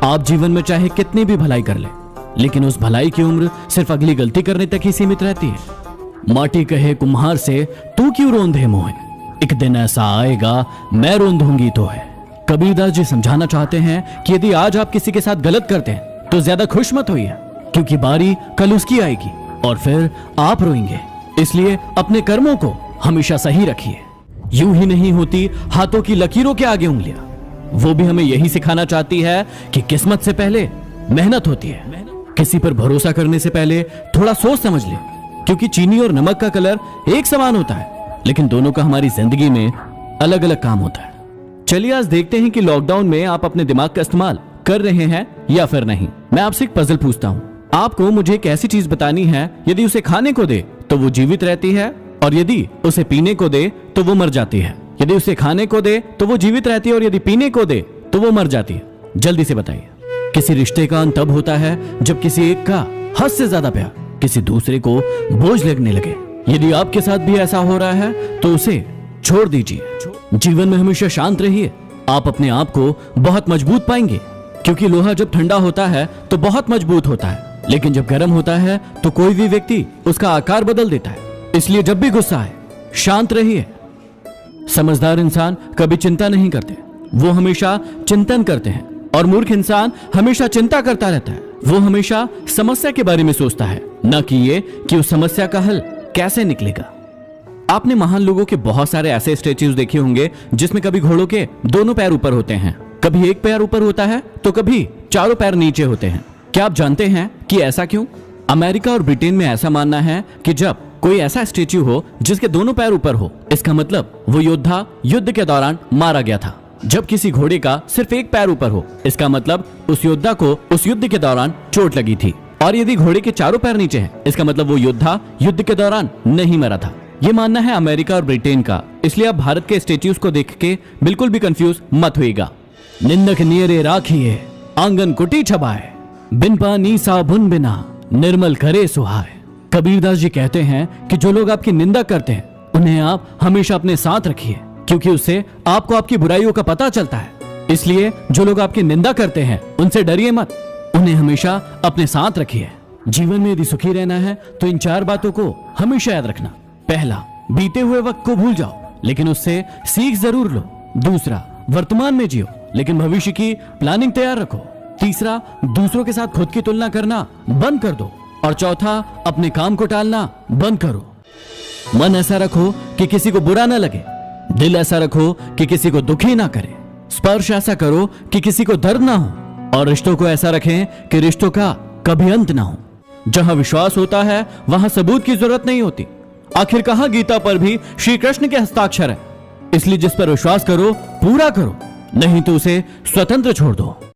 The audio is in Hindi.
आप जीवन में चाहे कितनी भी भलाई कर ले, लेकिन उस भलाई की उम्र सिर्फ अगली गलती करने तक ही सीमित रहती है। माटी कहे कुम्हार से, तू क्यों रोंदे मोहे, एक दिन ऐसा आएगा मैं रोंदूंगी तो है। कबीरदास जी समझाना चाहते हैं कि यदि आज आप किसी के साथ गलत करते हैं तो ज्यादा खुश मत होइए, क्योंकि बारी कल उसकी आएगी और फिर आप रोएंगे। इसलिए अपने कर्मों को हमेशा सही रखिए। यूं ही नहीं होती हाथों की लकीरों के आगे उंगलियां। वो भी हमें यही सिखाना चाहती है कि किस्मत से पहले मेहनत होती है। किसी पर भरोसा करने से पहले थोड़ा सोच समझ ले, क्योंकि चीनी और नमक का कलर एक समान होता है, लेकिन दोनों का हमारी जिंदगी में अलग अलग काम होता है। चलिए आज देखते हैं कि लॉकडाउन में आप अपने दिमाग का इस्तेमाल कर रहे हैं या फिर नहीं। मैं आपसे एक पजल पूछता हूं, आपको मुझे एक ऐसी चीज बतानी है, यदि उसे खाने को दे तो वो जीवित रहती है, और यदि उसे पीने को दे तो वो मर जाती है। यदि उसे खाने को दे तो वो जीवित रहती है, और यदि पीने को दे तो वो मर जाती है। जल्दी से बताइए। किसी रिश्ते का अंत तब होता है जब किसी एक का हद से ज्यादा प्यार किसी दूसरे को बोझ लगने लगे। यदि आपके साथ भी ऐसा हो रहा है तो उसे छोड़ दीजिए। जीवन में हमेशा शांत रहिए, आप अपने आप को बहुत मजबूत पाएंगे, क्योंकि लोहा जब ठंडा होता है तो बहुत मजबूत होता है, लेकिन जब गर्म होता है तो कोई भी व्यक्ति उसका आकार बदल देता है। इसलिए जब भी गुस्सा आए शांत रहिए। समझदार इंसान कभी चिंता नहीं करते, वो हमेशा चिंतन करते हैं, और मूर्ख इंसान हमेशा चिंता करता रहता है। वो हमेशा समस्या के बारे में सोचता है, न कि ये कि उस समस्या का हल कैसे निकलेगा। आपने महान लोगों के बहुत सारे ऐसे स्टैच्यूज देखे होंगे जिसमें कभी घोड़ों के दोनों पैर ऊपर होते हैं, कभी एक पैर ऊपर होता है तो कभी चारों पैर नीचे होते हैं। क्या आप जानते हैं कि ऐसा क्यों? अमेरिका और ब्रिटेन में ऐसा मानना है कि जब कोई ऐसा स्टैच्यू हो जिसके दोनों पैर ऊपर हो, इसका मतलब वो योद्धा युद्ध के दौरान मारा गया था। जब किसी घोड़े का सिर्फ एक पैर ऊपर हो, इसका मतलब उस योद्धा को उस युद्ध के दौरान चोट लगी थी। और यदि घोड़े के चारों पैर नीचे हैं, इसका मतलब वो योद्धा युद्ध के दौरान नहीं मरा था। ये मानना है अमेरिका और ब्रिटेन का। इसलिए आप भारत के स्टैच्यूज को देख के बिल्कुल भी कंफ्यूज मत होइएगा। निंदक नियरे राखिए, आंगन कुटी छबाए, बिन पानी साबुन बिना निर्मल करे सुहाए। कबीरदास जी कहते हैं कि जो लोग आपकी निंदा करते हैं उन्हें आप हमेशा अपने साथ रखिए, क्योंकि उससे आपको आपकी बुराइयों का पता चलता है। इसलिए जो लोग आपकी निंदा करते हैं उनसे डरिए मत, उन्हें हमेशा अपने साथ रखिए। जीवन में यदि सुखी रहना है तो इन 4 बातों को हमेशा याद रखना। पहला, बीते हुए वक्त को भूल जाओ, लेकिन उससे सीख जरूर लो। दूसरा, वर्तमान में जियो, लेकिन भविष्य की प्लानिंग तैयार रखो। तीसरा, दूसरों के साथ खुद की तुलना करना बंद कर दो। और चौथा, अपने काम को टालना बंद करो। मन ऐसा रखो कि किसी को बुरा ना लगे, दिल ऐसा रखो कि किसी को दुखी ना करे, स्पर्श ऐसा करो कि किसी को दर्द ना हो, और रिश्तों को ऐसा रखें कि रिश्तों का कभी अंत ना हो। जहां विश्वास होता है वहां सबूत की जरूरत नहीं होती। आखिर कहा गीता पर भी श्री कृष्ण के हस्ताक्षर है। इसलिए जिस पर विश्वास करो पूरा करो, नहीं तो उसे स्वतंत्र छोड़ दो।